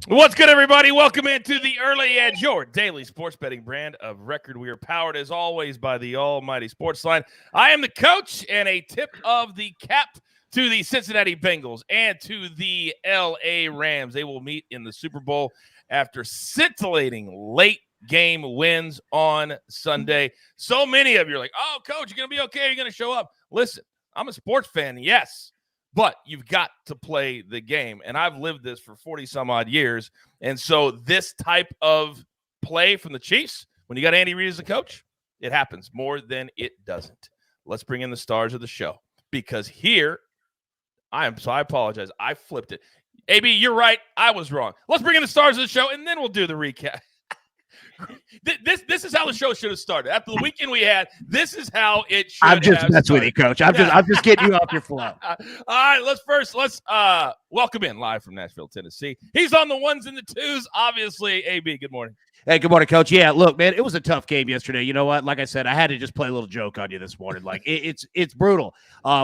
What's good, everybody? Welcome into the Early Edge, your daily sports betting brand of record. We are powered, as always, by the almighty SportsLine. I am the coach, and a tip of the cap to the Cincinnati Bengals and to the LA Rams. They will meet in the Super Bowl after scintillating late game wins on Sunday. So many of you are like, oh, coach, you're going to be okay? You're going to show up? Listen, I'm a sports fan, yes. But you've got to play the game. And I've lived this for 40-some-odd years. And so this type of play from the Chiefs, when you got Andy Reid as the coach, it happens more than it doesn't. Let's bring in the stars of the show. Because here, I apologize. I flipped it. AB, you're right. I was wrong. Let's bring in the stars of the show, and then we'll do the recap. This is how the show should have started. After the weekend we had, this is how it should have started. I'm just messing with you, Coach. I'm just getting you off your flow. All right, let's welcome in live from Nashville, Tennessee. He's on the ones and the twos, obviously. AB, good morning. Hey, good morning, Coach. Yeah, look, man, it was a tough game yesterday. You know what? Like I said, I had to just play a little joke on you this morning. Like it's brutal.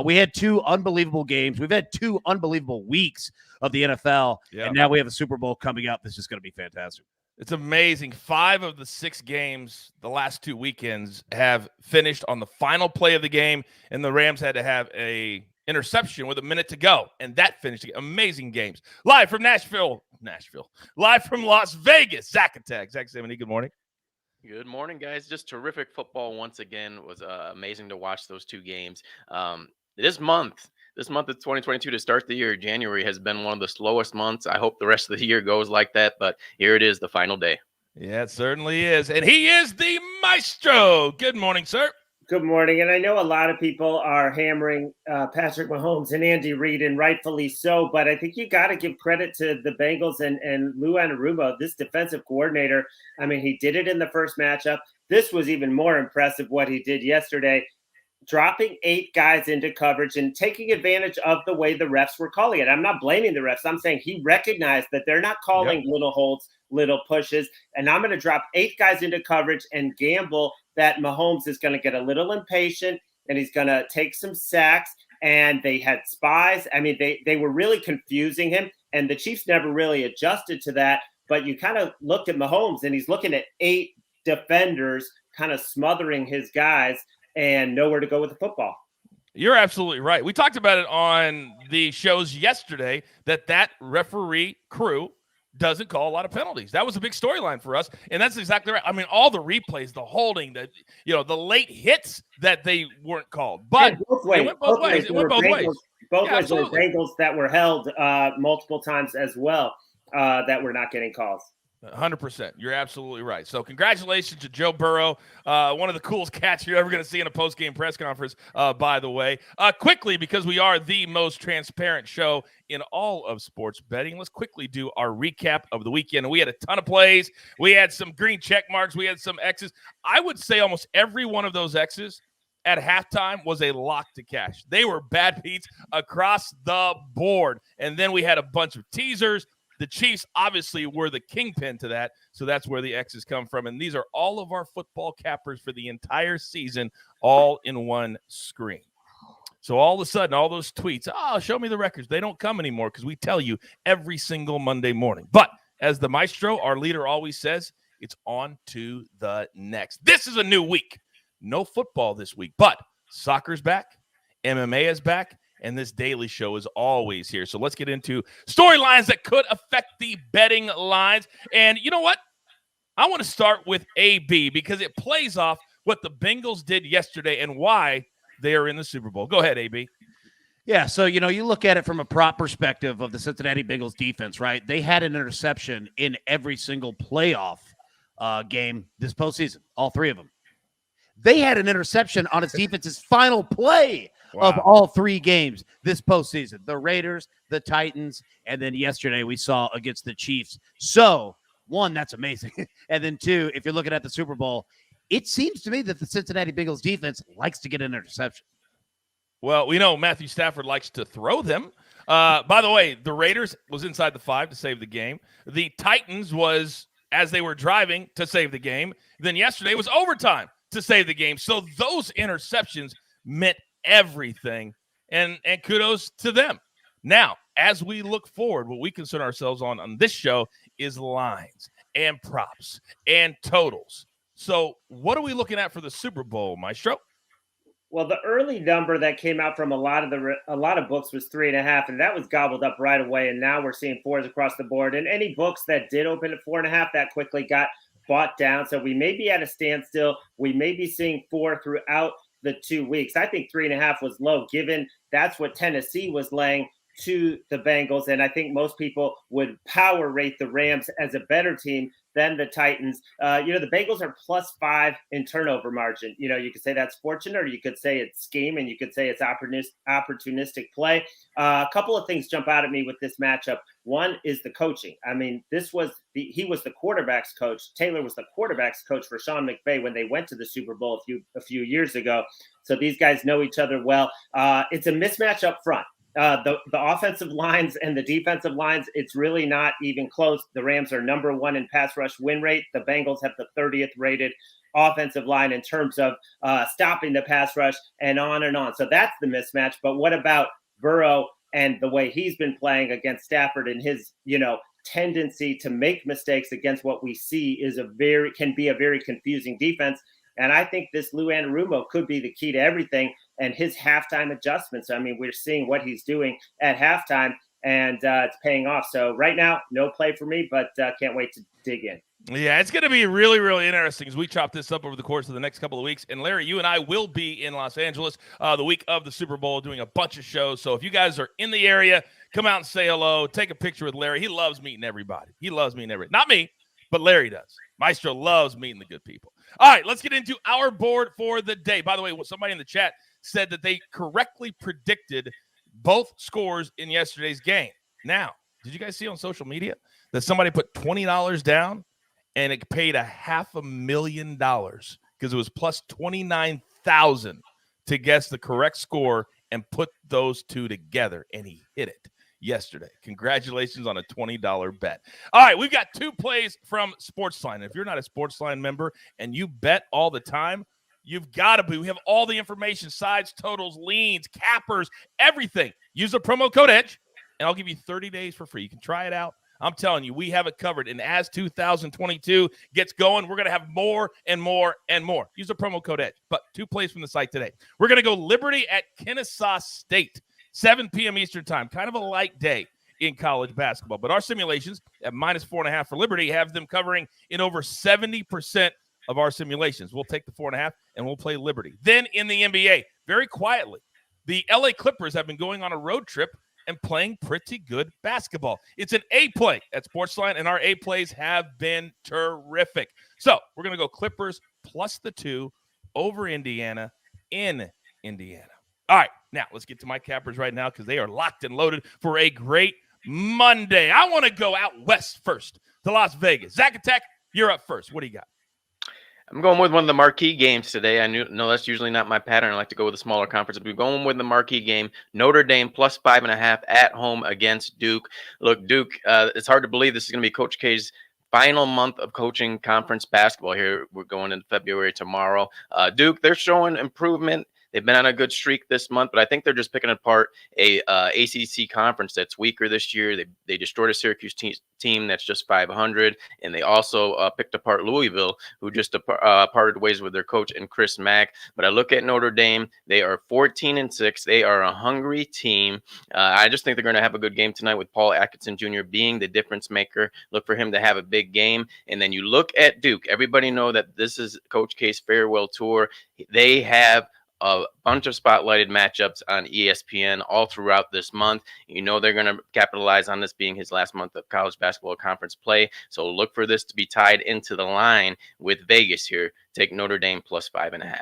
We had two unbelievable games. We've had two unbelievable weeks of the NFL, and now we have a Super Bowl coming up. This is going to be fantastic. It's amazing. 5 of the 6 games the last 2 weekends have finished on the final play of the game, and the Rams had to have a interception with a minute to go, and that finished. Amazing games. Live from Nashville. Live from Las Vegas. Zach Attack. Zach Simony, good morning. Good morning, guys. Just terrific football once again. It was amazing to watch those 2 games. This month of 2022 to start the year, January has been one of the slowest months. I hope the rest of the year goes like that, but here it is, the final day. Yeah, it certainly is. And he is the maestro. Good morning, sir. Good morning. And I know a lot of people are hammering Patrick Mahomes and Andy Reid, and rightfully so, but I think you got to give credit to the Bengals and Lou Anarumo, this defensive coordinator. I mean, he did it in the first matchup. This was even more impressive what he did yesterday, dropping 8 guys into coverage and taking advantage of the way the refs were calling it. I'm not blaming the refs. I'm saying he recognized that they're not calling little holds, little pushes, and I'm going to drop 8 guys into coverage and gamble that Mahomes is going to get a little impatient and he's going to take some sacks. And they had spies. I mean, they were really confusing him, and the Chiefs never really adjusted to that. But you kind of looked at Mahomes, and he's looking at 8 defenders kind of smothering his guys, and nowhere to go with the football. You're absolutely right. We talked about it on the shows yesterday that referee crew doesn't call a lot of penalties. That was a big storyline for us, and that's exactly right. I mean, all the replays, the holding, the late hits that they weren't called. But both ways. It went both ways. It went both ways. Both ways were Bengals that were held multiple times as well that were not getting calls. 100%. You're absolutely right. So congratulations to Joe Burrow, one of the coolest cats you're ever going to see in a post-game press conference, by the way. Quickly, because we are the most transparent show in all of sports betting, let's quickly do our recap of the weekend. And we had a ton of plays. We had some green check marks. We had some X's. I would say almost every one of those X's at halftime was a lock to cash. They were bad beats across the board. And then we had a bunch of teasers. The Chiefs obviously were the kingpin to that, so that's where the X's come from. And these are all of our football cappers for the entire season, all in one screen. So all of a sudden, all those tweets, show me the records. They don't come anymore because we tell you every single Monday morning. But as the maestro, our leader, always says, it's on to the next. This is a new week. No football this week, but soccer's back, MMA is back, and this daily show is always here. So let's get into storylines that could affect the betting lines. And you know what? I want to start with AB because it plays off what the Bengals did yesterday and why they are in the Super Bowl. Go ahead, AB. Yeah, so, you look at it from a prop perspective of the Cincinnati Bengals defense, right? They had an interception in every single playoff game this postseason, all 3 of them. They had an interception on its defense's final play of all 3 games this postseason. The Raiders, the Titans, and then yesterday we saw against the Chiefs. So, 1, that's amazing. And then 2, if you're looking at the Super Bowl, it seems to me that the Cincinnati Bengals defense likes to get an interception. Well, we know Matthew Stafford likes to throw them. By the way, the Raiders was inside the 5 to save the game. The Titans was as they were driving to save the game. Then yesterday was overtime to save the game. So those interceptions meant everything, and kudos to them. Now, as we look forward, what we concern ourselves on this show is lines and props and totals. So what are we looking at for the Super Bowl, Maestro? Well, the early number that came out from a lot of books was 3.5, and that was gobbled up right away. And now we're seeing 4s across the board. And any books that did open at 4.5, that quickly got bought down. So we may be at a standstill. We may be seeing 4 throughout the 2 weeks. I think 3.5 was low, given that's what Tennessee was laying to the Bengals. And I think most people would power rate the Rams as a better team than the Titans. The Bengals are +5 in turnover margin. You could say that's fortunate, or you could say it's scheme, and you could say it's opportunistic play. A couple of things jump out at me with this matchup. One is the coaching. I mean, he was the quarterback's coach. Taylor was the quarterback's coach for Sean McVay when they went to the Super Bowl a few years ago. So these guys know each other well. It's a mismatch up front. The offensive lines and the defensive lines, it's really not even close. The Rams are number 1 in pass rush win rate. The Bengals have the 30th rated offensive line in terms of stopping the pass rush, and on and on. So that's the mismatch. But what about Burrow and the way he's been playing against Stafford, and his, tendency to make mistakes against what we see can be a very confusing defense. And I think this Lou Anarumo could be the key to everything, and his halftime adjustments. I mean, we're seeing what he's doing at halftime, and it's paying off. So right now, no play for me, but can't wait to dig in. Yeah, it's going to be really, really interesting as we chop this up over the course of the next couple of weeks. And Larry, you and I will be in Los Angeles the week of the Super Bowl doing a bunch of shows. So if you guys are in the area, come out and say hello, take a picture with Larry. He loves meeting everybody. Not me, but Larry does. Maestro loves meeting the good people. All right, let's get into our board for the day. By the way, somebody in the chat said that they correctly predicted both scores in yesterday's game. Now, did you guys see on social media that somebody put $20 down and it paid $500,000 because it was plus 29,000 to guess the correct score and put those two together, and he hit it yesterday. Congratulations on a $20 bet. All right, we've got 2 plays from SportsLine. If you're not a SportsLine member and you bet all the time, you've got to be. We have all the information, sides, totals, leans, cappers, everything. Use the promo code EDGE, and I'll give you 30 days for free. You can try it out. I'm telling you, we have it covered. And as 2022 gets going, we're going to have more and more and more. Use the promo code EDGE. But 2 plays from the site today. We're going to go Liberty at Kennesaw State, 7 p.m. Eastern time. Kind of a light day in college basketball. But our simulations at -4.5 for Liberty have them covering in over 70% of our simulations. We'll take the 4.5 and we'll play Liberty. Then in the NBA, very quietly, the LA Clippers have been going on a road trip and playing pretty good basketball. It's an A play at SportsLine, and our A plays have been terrific. So we're going to go Clippers plus the 2 over Indiana in Indiana. All right, now let's get to my cappers right now because they are locked and loaded for a great Monday. I want to go out west first to Las Vegas. Zacatech, you're up first. What do you got? I'm going with one of the marquee games today. I know that's usually not my pattern. I like to go with a smaller conference. But we're going with the marquee game, Notre Dame plus 5.5 at home against Duke. Look, Duke, it's hard to believe this is going to be Coach K's final month of coaching conference basketball here. We're going into February tomorrow. Duke, they're showing improvement. They've been on a good streak this month, but I think they're just picking apart a ACC conference that's weaker this year. They destroyed a Syracuse team that's just 500, and they also picked apart Louisville, who just parted ways with their coach and Chris Mack. But I look at Notre Dame; they are 14-6. They are a hungry team. I just think they're going to have a good game tonight with Paul Atkinson Jr. being the difference maker. Look for him to have a big game, and then you look at Duke. Everybody know that this is Coach K's farewell tour. They have a bunch of spotlighted matchups on ESPN all throughout this month. You know they're going to capitalize on this being his last month of college basketball conference play. So look for this to be tied into the line with Vegas here. Take Notre Dame plus 5.5.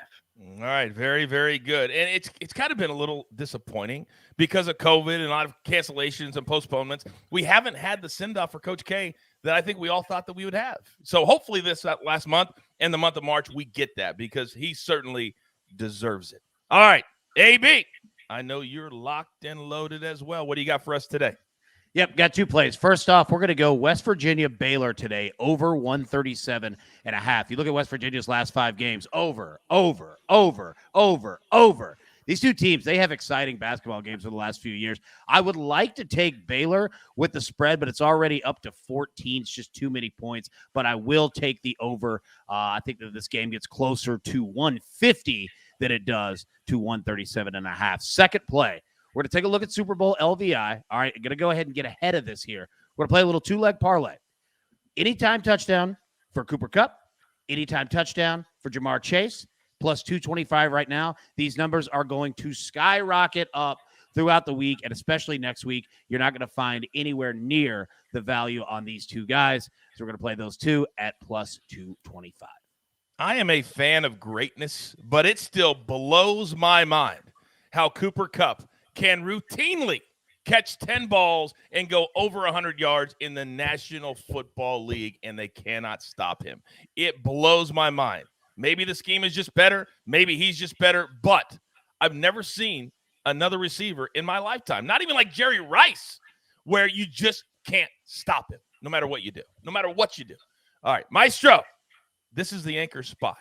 All right, very, very good. And it's kind of been a little disappointing because of COVID and a lot of cancellations and postponements. We haven't had the send-off for Coach K that I think we all thought that we would have. So hopefully that last month and the month of March, we get that because he certainly deserves it. All right, AB, I know you're locked and loaded as well. What do you got for us today? Yep, got 2 plays. First off, we're going to go West Virginia Baylor today, over 137.5. You look at West Virginia's last 5 games, over. These 2 teams, they have exciting basketball games for the last few years. I would like to take Baylor with the spread, but it's already up to 14. It's just too many points, but I will take the over. I think that this game gets closer to 150 than it does to 137.5. Second play. We're going to take a look at Super Bowl LVI. All right, I'm going to go ahead and get ahead of this here. We're going to play a little 2-leg parlay. Anytime touchdown for Cooper Kupp. Anytime touchdown for Jamar Chase. Plus 225 right now. These numbers are going to skyrocket up throughout the week, and especially next week. You're not going to find anywhere near the value on these 2 guys. So we're going to play those 2 at plus 225. I am a fan of greatness, but it still blows my mind how Cooper Kupp can routinely catch 10 balls and go over 100 yards in the National Football League, and they cannot stop him. It blows my mind. Maybe the scheme is just better. Maybe he's just better, but I've never seen another receiver in my lifetime, not even like Jerry Rice, where you just can't stop him no matter what you do, no matter what you do. All right, Maestro, this is the anchor spot.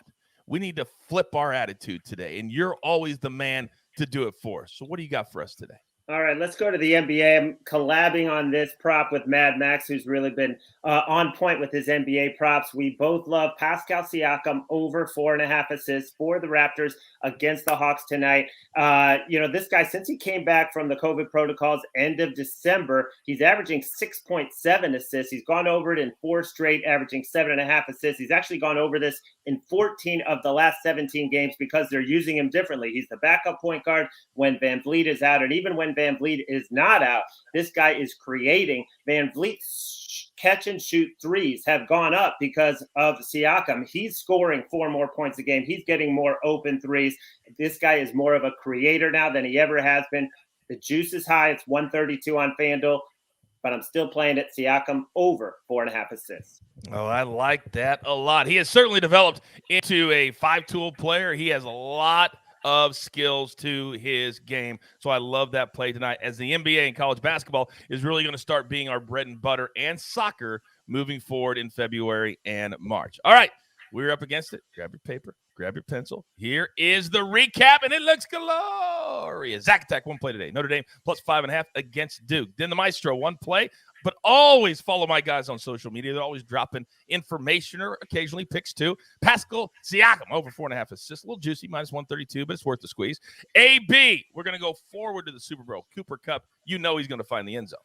We need to flip our attitude today, and you're always the man to do it for us. So what do you got for us today? All right, let's go to the NBA. I'm collabing on this prop with Mad Max, who's really been on point with his NBA props. We both love Pascal Siakam over 4.5 assists for the Raptors against the Hawks tonight. This guy, since he came back from the COVID protocols end of December, he's averaging 6.7 assists. He's gone over it in 4 straight, averaging 7.5 assists. He's actually gone over this in 14 of the last 17 games because they're using him differently. He's the backup point guard when Van Vliet is out, and even when Van Vliet is not out, this guy is creating. Van Vliet's catch and shoot threes have gone up because of Siakam. He's scoring 4 more points a game. He's getting more open threes. This guy is more of a creator now than he ever has been. The juice is high. It's 132 on FanDuel, but I'm still playing it. Siakam over 4.5 assists. Oh, I like that a lot. He has certainly developed into a 5-tool player. He has a lot of skills to his game. So I love that play tonight as the NBA and college basketball is really going to start being our bread and butter and soccer moving forward in February and March. All right, we're up against it. Grab your paper, grab your pencil. Here is the recap, and it looks glorious. Zach Attack, 1 play today. Notre Dame plus 5.5 against Duke. Then the Maestro, 1 play. But always follow my guys on social media. They're always dropping information or occasionally picks too. Pascal Siakam, over 4.5 assists. A little juicy, minus 132, but it's worth the squeeze. AB, we're going to go forward to the Super Bowl. Cooper Kupp, you know he's going to find the end zone.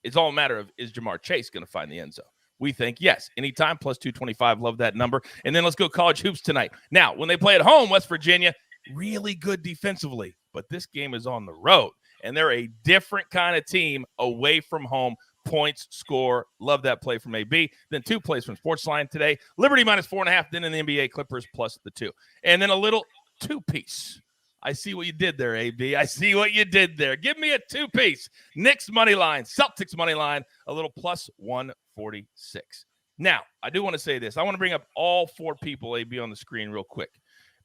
It's all a matter of, is Jamar Chase going to find the end zone? We think yes. Anytime, plus 225. Love that number. And then let's go college hoops tonight. Now, when they play at home, West Virginia, really good defensively. But this game is on the road. And they're a different kind of team away from home. Points, score. Love that play from AB. Then 2 plays from SportsLine today. Liberty minus 4.5. Then in the NBA, Clippers plus the 2. And then a little 2-piece. I see what you did there, AB. I see what you did there. Give me a 2-piece. Knicks money line, Celtics money line, a little plus 146. Now, I do want to say this. I want to bring up all 4 people, AB, on the screen real quick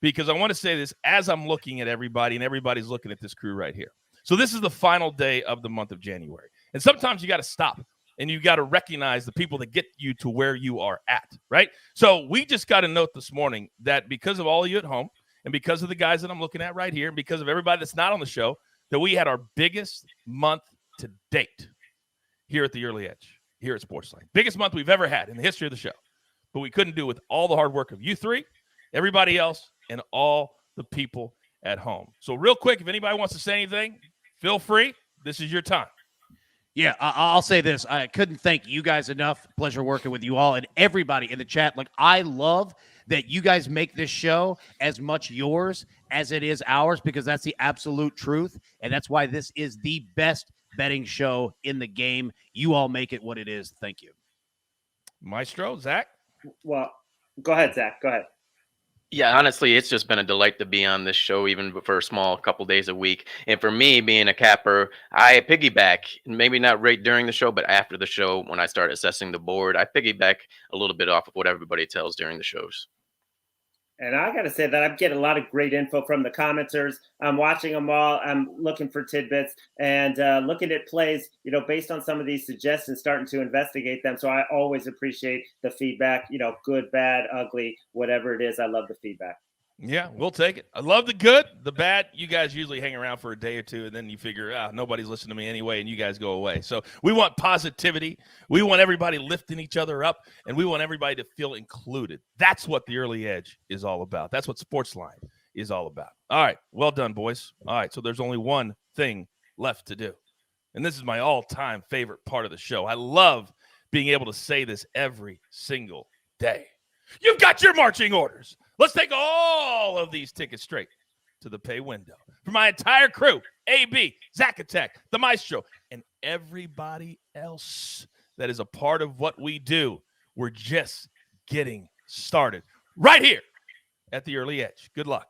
because I want to say this as I'm looking at everybody and everybody's looking at this crew right here. So this is the final day of the month of January. And sometimes you got to stop and you got to recognize the people that get you to where you are at, right? So we just got a note this morning that because of all of you at home and because of the guys that I'm looking at right here and because of everybody that's not on the show, that we had our biggest month to date here at the Early Edge, here at SportsLine. Biggest month we've ever had in the history of the show. But we couldn't do it with all the hard work of you 3, everybody else, and all the people at home. So real quick, if anybody wants to say anything, feel free. This is your time. Yeah, I'll say this. I couldn't thank you guys enough. Pleasure working with you all and everybody in the chat. Like, I love that you guys make this show as much yours as it is ours because that's the absolute truth. And that's why this is the best betting show in the game. You all make it what it is. Thank you. Maestro, Zach? Well, go ahead, Zach. Go ahead. Yeah, honestly, it's just been a delight to be on this show, even for a small couple days a week. And for me, being a capper, I piggyback, maybe not right during the show, but after the show, when I start assessing the board, I piggyback a little bit off of what everybody tells during the shows. And I got to say that I'm getting a lot of great info from the commenters. I'm watching them all. I'm looking for tidbits and looking at plays, based on some of these suggestions, starting to investigate them. So I always appreciate the feedback, good, bad, ugly, whatever it is. I love the feedback. Yeah, we'll take it. I love the good, the bad. You guys usually hang around for a day or two, and then you figure, nobody's listening to me anyway, and you guys go away. So we want positivity. We want everybody lifting each other up, and we want everybody to feel included. That's what the Early Edge is all about. That's what SportsLine is all about. All right, well done, boys. All right, so there's only one thing left to do, and this is my all-time favorite part of the show. I love being able to say this every single day. You've got your marching orders. Let's take all of these tickets straight to the pay window. For my entire crew, AB, Zacatech, the Maestro, and everybody else that is a part of what we do, we're just getting started right here at the Early Edge. Good luck.